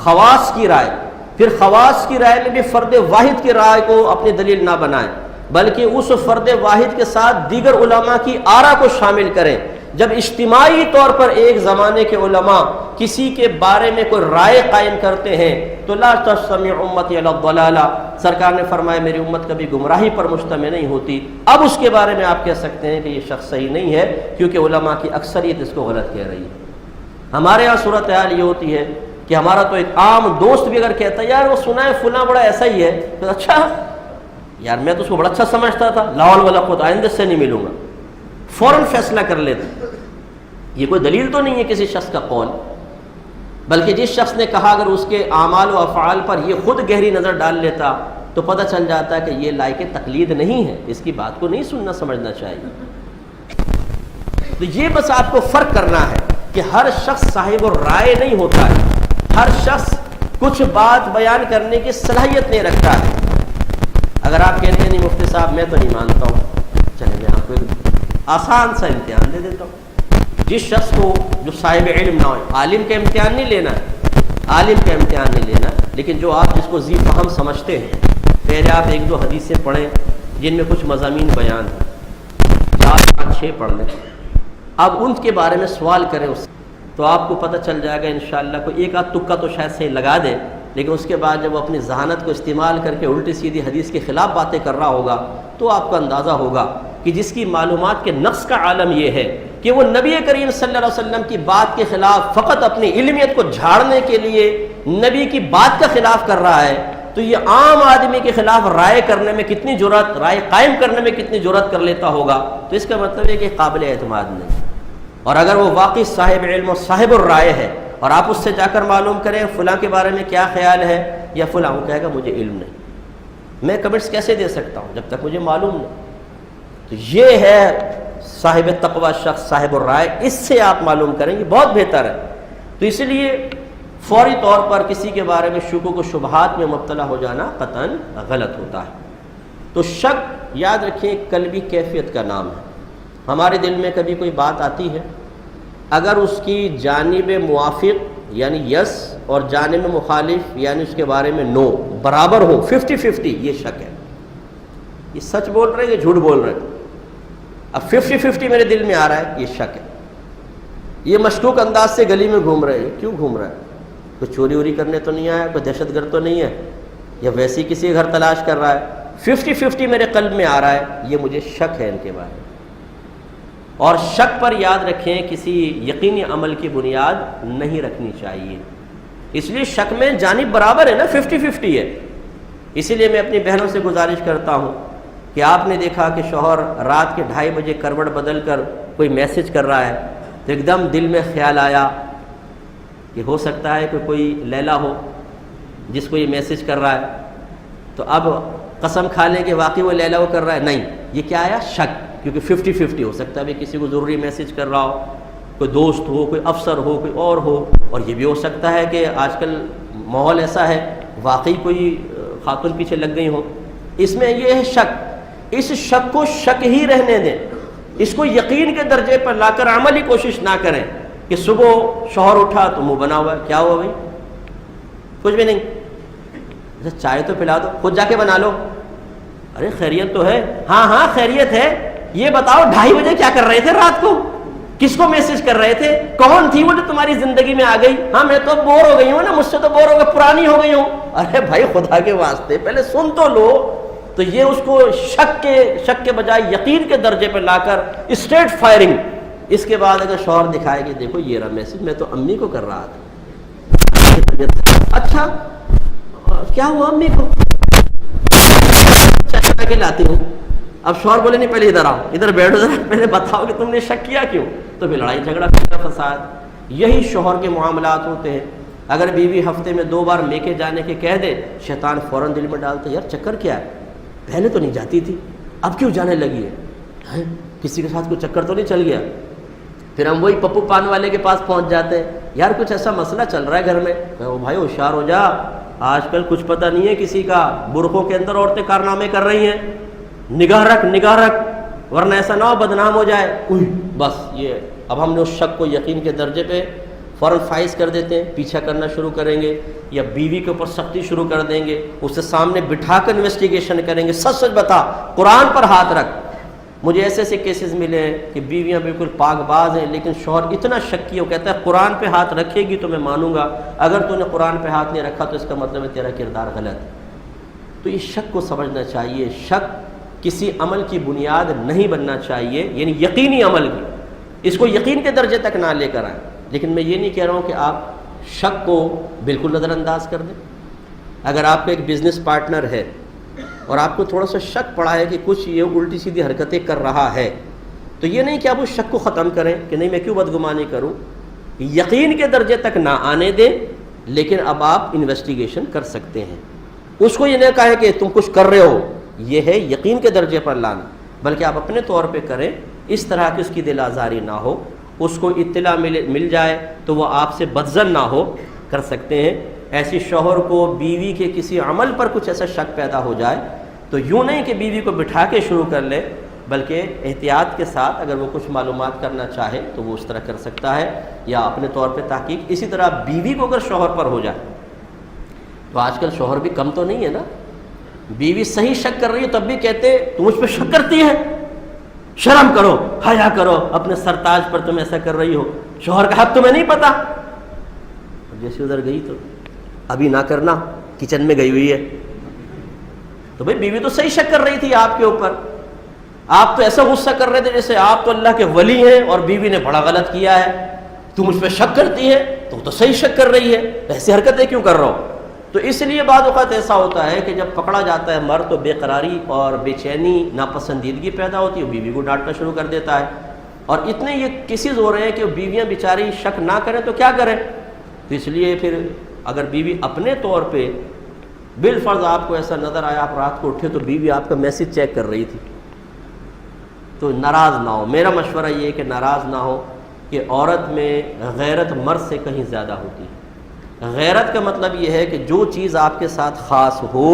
خواص کی رائے، پھر خواص کی رائے میں بھی فرد واحد کی رائے کو اپنی دلیل نہ بنائیں، بلکہ اس فرد واحد کے ساتھ دیگر علماء کی آراء کو شامل کریں۔ جب اجتماعی طور پر ایک زمانے کے علماء کسی کے بارے میں کوئی رائے قائم کرتے ہیں تو لا تجتمع امتی علی الضلالہ، سرکار نے فرمایا میری امت کبھی گمراہی پر مجتمع نہیں ہوتی۔ اب اس کے بارے میں آپ کہہ سکتے ہیں کہ یہ شخص صحیح نہیں ہے کیونکہ علماء کی اکثریت اس کو غلط کہہ رہی ہے۔ ہمارے یہاں صورتحال یہ ہوتی ہے کہ ہمارا تو ایک عام دوست بھی اگر کہتا ہے یار وہ سنا ہے فلاں بڑا ایسا ہی ہے، تو اچھا یار میں تو اس کو بڑا اچھا سمجھتا تھا، لا حول ولا قوت، آئندہ سے نہیں ملوں گا، فوراً فیصلہ کر لیتے۔ یہ کوئی دلیل تو نہیں ہے کسی شخص کا قول، بلکہ جس شخص نے کہا اگر اس کے اعمال و افعال پر یہ خود گہری نظر ڈال لیتا تو پتہ چل جاتا ہے کہ یہ لائق تقلید نہیں ہے، اس کی بات کو نہیں سننا سمجھنا چاہیے۔ تو یہ بس آپ کو فرق کرنا ہے کہ ہر شخص صاحب رائے نہیں ہوتا ہے، ہر شخص کچھ بات بیان کرنے کی صلاحیت نہیں رکھتا ہے۔ اگر آپ کہتے ہیں نہیں مفتی صاحب میں تو نہیں مانتا ہوں، چلے میں آپ کو ایک آسان سا امتحان دے دیتا ہوں۔ جس شخص کو جو صاحب علم نہ ہو، عالم کا امتحان نہیں لینا ہے، عالم کا امتحان نہیں لینا، لیکن جو آپ جس کو ذی فہم سمجھتے ہیں، پہلے آپ ایک دو حدیثیں پڑھیں جن میں کچھ مضامین بیان ہیں، 4 5 6 پڑھ لیں، اب ان کے بارے میں سوال کریں اس سے، تو آپ کو پتہ چل جائے گا انشاءاللہ کوئی ایک آدھ تکا تو شاید صحیح لگا دے، لیکن اس کے بعد جب وہ اپنی ذہانت کو استعمال کر کے الٹی سیدھی حدیث کے خلاف باتیں کر رہا ہوگا تو آپ کو اندازہ ہوگا کہ جس کی معلومات کے نقص کا عالم یہ ہے کہ وہ نبی کریم صلی اللہ علیہ وسلم کی بات کے خلاف فقط اپنی علمیت کو جھاڑنے کے لیے نبی کی بات کا خلاف کر رہا ہے، تو یہ عام آدمی کے خلاف رائے کرنے میں کتنی جرأت، رائے قائم کرنے میں کتنی جرأت کر لیتا ہوگا، تو اس کا مطلب ہے کہ قابل اعتماد نہیں۔ اور اگر وہ واقعی صاحب علم و صاحب الرائے ہے اور آپ اس سے جا کر معلوم کریں فلاں کے بارے میں کیا خیال ہے، یا فلاں وہ کہے گا مجھے علم نہیں، میں کمنٹس کیسے دے سکتا ہوں جب تک مجھے معلوم نہیں۔ تو یہ ہے صاحب تقوی شخص، صاحب الرائے، اس سے آپ معلوم کریں گے بہت بہتر ہے۔ تو اس لیے فوری طور پر کسی کے بارے میں شکوک و شبہات میں مبتلا ہو جانا قطعاً غلط ہوتا ہے۔ تو شک یاد رکھیں قلبی کیفیت کا نام ہے۔ ہمارے دل میں کبھی کوئی بات آتی ہے، اگر اس کی جانب موافق یعنی یس اور جانب مخالف یعنی اس کے بارے میں نو برابر ہو، 50-50، یہ شک ہے۔ یہ سچ بول رہے ہیں یا جھوٹ بول رہے ہیں؟ اب 50-50 میرے دل میں آ رہا ہے، یہ شک ہے۔ یہ مشکوک انداز سے گلی میں گھوم رہے ہیں، کیوں گھوم رہا ہے؟ کوئی چوری ووری کرنے تو نہیں آیا، کوئی دہشت گرد تو نہیں ہے، یا ویسے ہی کسی گھر تلاش کر رہا ہے؟ 50-50 میرے قلب میں آ رہا ہے، یہ مجھے شک ہے ان کے بارے میں۔ اور شک پر یاد رکھیں کسی یقینی عمل کی بنیاد نہیں رکھنی چاہیے، اس لیے شک میں جانب برابر ہے نا، 50-50 ہے۔ اسی لیے میں اپنی بہنوں سے گزارش کرتا ہوں کہ آپ نے دیکھا کہ شوہر رات کے 2:30 بجے کروٹ بدل کر کوئی میسج کر رہا ہے، تو ایک دم دل میں خیال آیا کہ ہو سکتا ہے کہ کوئی لیلا ہو جس کو یہ میسج کر رہا ہے، تو اب قسم کھا لیں کہ واقعی وہ لیلا وہ کر رہا ہے؟ نہیں، یہ کیا آیا؟ شک، کیونکہ 50-50 ہو سکتا ہے بھی کسی کو ضروری میسج کر رہا ہو، کوئی دوست ہو، کوئی افسر ہو، کوئی اور ہو، اور یہ بھی ہو سکتا ہے کہ آج کل ماحول ایسا ہے واقعی کوئی خاتون پیچھے لگ گئی ہو۔ اس میں یہ ہے شک، اس شک کو شک ہی رہنے دیں، اس کو یقین کے درجے پر لا کر عملی کوشش نہ کریں کہ صبح شوہر اٹھا تو منہ بنا ہوا ہے، کیا ہوا بھائی؟ کچھ بھی نہیں. اچھا چائے تو پلا دو, خود جا کے بنا لو. ارے خیریت تو ہے, ہاں ہاں خیریت ہے. یہ بتاؤ 2:30 بجے کیا کر رہے تھے رات کو, کس کو میسج کر رہے تھے, کون تھی وہ جو تمہاری زندگی میں آ گئی؟ ہاں میں تو بور ہو گئی ہوں نا, مجھ سے تو بور ہو گئی, پرانی ہو گئی ہوں. ارے بھائی خدا کے واسطے پہلے سن تو لو. تو یہ اس کو شک کے بجائے یقین کے درجے پہ لا کر اسٹریٹ فائرنگ. اس کے بعد اگر شوہر دکھائے کہ دیکھو یہ رہا میسج, میں تو امی کو کر رہا تھا. اچھا کیا ہوا امی کو؟ چائے کے لاتی ہوں. اب شوہر بولے نہیں پہلے ادھر آؤ, ادھر بیٹھو ذرا, پہلے بتاؤ کہ تم نے شک کیا کیوں. تو پھر لڑائی جھگڑا فساد. یہی شوہر کے معاملات ہوتے ہیں. اگر بیوی ہفتے میں 2 بار لے کے جانے کے کہہ دے, شیطان فوراً دل میں ڈالتا ہے, یار چکر کیا ہے, پہلے تو نہیں جاتی تھی اب کیوں جانے لگی ہے, کسی کے ساتھ کوئی چکر تو نہیں چل گیا. پھر ہم وہی پپو پان والے کے پاس پہنچ جاتے ہیں, یار کچھ ایسا مسئلہ چل رہا ہے گھر میں. بھائی ہوشیار ہو جا, آج کل کچھ پتہ نہیں ہے کسی کا, برقعوں کے اندر عورتیں کارنامے کر رہی ہیں, نگاہ رکھ, ورنہ ایسا نہ ہو بدنام ہو جائے. بس یہ اب ہم نے اس شک کو یقین کے درجے پہ فوراً فائز کر دیتے ہیں, پیچھا کرنا شروع کریں گے, یا بیوی کے اوپر سختی شروع کر دیں گے, اسے سامنے بٹھا کر انویسٹیگیشن کریں گے, سچ بتا, قرآن پر ہاتھ رکھ. مجھے ایسے ایسے کیسز ملے ہیں کہ بیویاں بالکل پاک باز ہیں, لیکن شوہر اتنا شکی ہو, کہتا ہے قرآن پہ ہاتھ رکھے گی تو میں مانوں گا, اگر تو نے قرآن پہ ہاتھ نہیں رکھا تو اس کا مطلب ہے تیرا کردار غلط. تو اس شک کو سمجھنا چاہیے. شک کسی عمل کی بنیاد نہیں بننا چاہیے, یعنی یقینی عمل کی, اس کو یقین کے درجے تک نہ لے کر آئیں. لیکن میں یہ نہیں کہہ رہا ہوں کہ آپ شک کو بالکل نظر انداز کر دیں. اگر آپ کا ایک بزنس پارٹنر ہے اور آپ کو تھوڑا سا شک پڑا ہے کہ کچھ یہ الٹی سیدھی حرکتیں کر رہا ہے, تو یہ نہیں کہ آپ اس شک کو ختم کریں کہ نہیں میں کیوں بدگمانی کروں, یقین کے درجے تک نہ آنے دیں, لیکن اب آپ انویسٹیگیشن کر سکتے ہیں. اس کو یہ نہ کہے کہ تم کچھ کر رہے ہو, یہ ہے یقین کے درجے پر لانا, بلکہ آپ اپنے طور پہ کریں, اس طرح کی اس کی دل آزاری نہ ہو, اس کو اطلاع مل جائے تو وہ آپ سے بدظن نہ ہو, کر سکتے ہیں. ایسی شوہر کو بیوی کے کسی عمل پر کچھ ایسا شک پیدا ہو جائے تو یوں نہیں کہ بیوی کو بٹھا کے شروع کر لے, بلکہ احتیاط کے ساتھ اگر وہ کچھ معلومات کرنا چاہے تو وہ اس طرح کر سکتا ہے, یا اپنے طور پہ تحقیق. اسی طرح بیوی کو اگر شوہر پر ہو جائے, تو آج کل شوہر بھی کم تو نہیں ہے نا, بیوی صحیح شک کر رہی ہے تب بھی کہتے تم اس پہ شک کرتی ہے, شرم کرو, حیا کرو, اپنے سرتاج پر تم ایسا کر رہی ہو, شوہر کا حق تمہیں نہیں پتا. جیسے ادھر گئی تو ابھی نہ کرنا, کچن میں گئی ہوئی ہے, تو بھئی بیوی تو صحیح شک کر رہی تھی آپ کے اوپر, آپ تو ایسا غصہ کر رہے تھے جیسے آپ تو اللہ کے ولی ہیں اور بیوی نے بڑا غلط کیا ہے, تم اس پہ شک کرتی ہے, تو وہ تو صحیح شک کر رہی ہے, ایسی حرکتیں کیوں کر رہا ہو. تو اس لیے بعض اوقات ایسا ہوتا ہے کہ جب پکڑا جاتا ہے مرد تو بے قراری اور بے چینی, ناپسندیدگی پیدا ہوتی ہے, بیوی کو ڈانٹنا شروع کر دیتا ہے. اور اتنے یہ کیسز ہو رہے ہیں کہ بیویاں بیچاری شک نہ کریں تو کیا کریں. تو اس لیے پھر اگر بیوی اپنے طور پہ بالفرض آپ کو ایسا نظر آیا, آپ رات کو اٹھے تو بیوی آپ کا میسج چیک کر رہی تھی, تو ناراض نہ ہو. میرا مشورہ یہ ہے کہ ناراض نہ ہو, کہ عورت میں غیرت مرد سے کہیں زیادہ ہوتی ہے. غیرت کا مطلب یہ ہے کہ جو چیز آپ کے ساتھ خاص ہو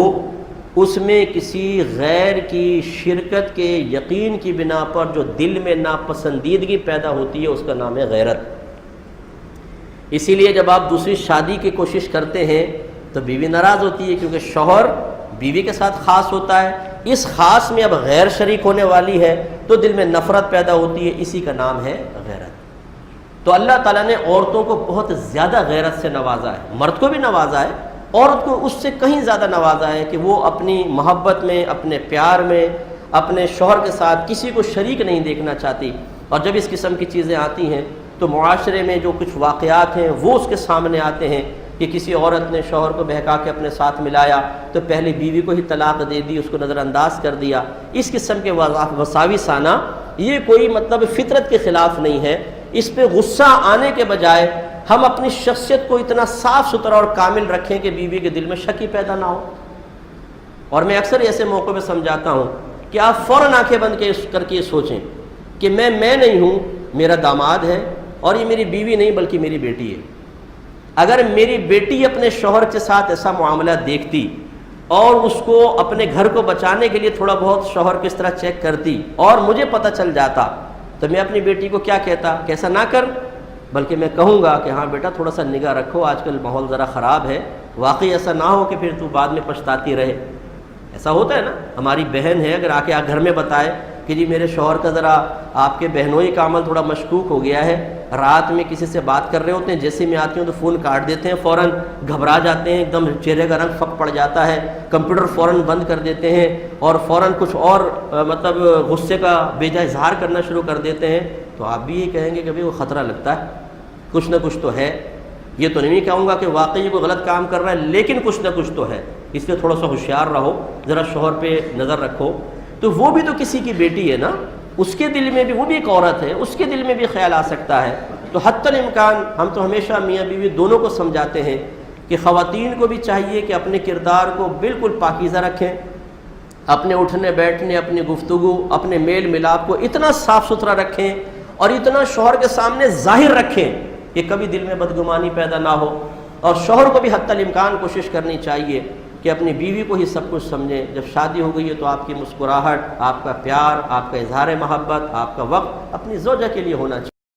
اس میں کسی غیر کی شرکت کے یقین کی بنا پر جو دل میں ناپسندیدگی پیدا ہوتی ہے اس کا نام ہے غیرت. اسی لیے جب آپ دوسری شادی کی کوشش کرتے ہیں تو بیوی ناراض ہوتی ہے, کیونکہ شوہر بیوی کے ساتھ خاص ہوتا ہے, اس خاص میں اب غیر شریک ہونے والی ہے تو دل میں نفرت پیدا ہوتی ہے, اسی کا نام ہے غیرت. تو اللہ تعالیٰ نے عورتوں کو بہت زیادہ غیرت سے نوازا ہے, مرد کو بھی نوازا ہے, عورت کو اس سے کہیں زیادہ نوازا ہے کہ وہ اپنی محبت میں, اپنے پیار میں, اپنے شوہر کے ساتھ کسی کو شریک نہیں دیکھنا چاہتی. اور جب اس قسم کی چیزیں آتی ہیں تو معاشرے میں جو کچھ واقعات ہیں وہ اس کے سامنے آتے ہیں کہ کسی عورت نے شوہر کو بہکا کے اپنے ساتھ ملایا تو پہلے بیوی کو ہی طلاق دے دی, اس کو نظر انداز کر دیا. اس قسم کے وساوس آنا یہ کوئی مطلب فطرت کے خلاف نہیں ہے. اس پہ غصہ آنے کے بجائے ہم اپنی شخصیت کو اتنا صاف ستھرا اور کامل رکھیں کہ بیوی کے دل میں شک ہی پیدا نہ ہو. اور میں اکثر ایسے موقع پہ سمجھاتا ہوں کہ آپ فوراً آنکھیں بند کر کے یہ سوچیں کہ میں نہیں ہوں, میرا داماد ہے, اور یہ میری بیوی نہیں بلکہ میری بیٹی ہے. اگر میری بیٹی اپنے شوہر کے ساتھ ایسا معاملہ دیکھتی اور اس کو اپنے گھر کو بچانے کے لیے تھوڑا بہت شوہر کس طرح چیک کرتی اور مجھے پتہ چل جاتا تو میں اپنی بیٹی کو کیا کہتا کہ ایسا نہ کر, بلکہ میں کہوں گا کہ ہاں بیٹا تھوڑا سا نگاہ رکھو، آج کل ماحول ذرا خراب ہے، واقعی ایسا نہ ہو کہ پھر تو بعد میں پچھتاتی رہے۔ ایسا ہوتا ہے نا، ہماری بہن ہے اگر آ کے گھر میں بتائے کہ جی میرے شوہر کا ذرا آپ کے بہنوئی کا عمل تھوڑا مشکوک ہو گیا ہے، رات میں کسی سے بات کر رہے ہوتے ہیں، جیسے میں آتی ہوں تو فون کاٹ دیتے ہیں، فوراً گھبرا جاتے ہیں، ایک دم چہرے کا رنگ پھک پڑ جاتا ہے، کمپیوٹر فوراً بند کر دیتے ہیں اور فوراً کچھ اور مطلب غصے کا بے جا اظہار کرنا شروع کر دیتے ہیں، تو آپ بھی یہ کہیں گے کہ بھئی وہ خطرہ لگتا ہے، کچھ نہ کچھ تو ہے۔ یہ تو نہیں کہوں گا کہ واقعی کوئی غلط کام کر رہا ہے، لیکن کچھ نہ کچھ تو ہے، اس لیے تھوڑا سا ہوشیار رہو، ذرا شوہر پہ نظر رکھو۔ تو وہ بھی تو کسی کی بیٹی ہے نا، اس کے دل میں بھی، وہ بھی ایک عورت ہے، اس کے دل میں بھی خیال آ سکتا ہے۔ تو حتی الامکان ہم تو ہمیشہ میاں بیوی دونوں کو سمجھاتے ہیں کہ خواتین کو بھی چاہیے کہ اپنے کردار کو بالکل پاکیزہ رکھیں، اپنے اٹھنے بیٹھنے، اپنی گفتگو، اپنے میل ملاپ کو اتنا صاف ستھرا رکھیں اور اتنا شوہر کے سامنے ظاہر رکھیں کہ کبھی دل میں بدگمانی پیدا نہ ہو۔ اور شوہر کو بھی حتی الامکان کوشش کرنی چاہیے کہ اپنی بیوی کو ہی سب کچھ سمجھیں۔ جب شادی ہو گئی ہے تو آپ کی مسکراہٹ، آپ کا پیار، آپ کا اظہار محبت، آپ کا وقت اپنی زوجہ کے لیے ہونا چاہیے۔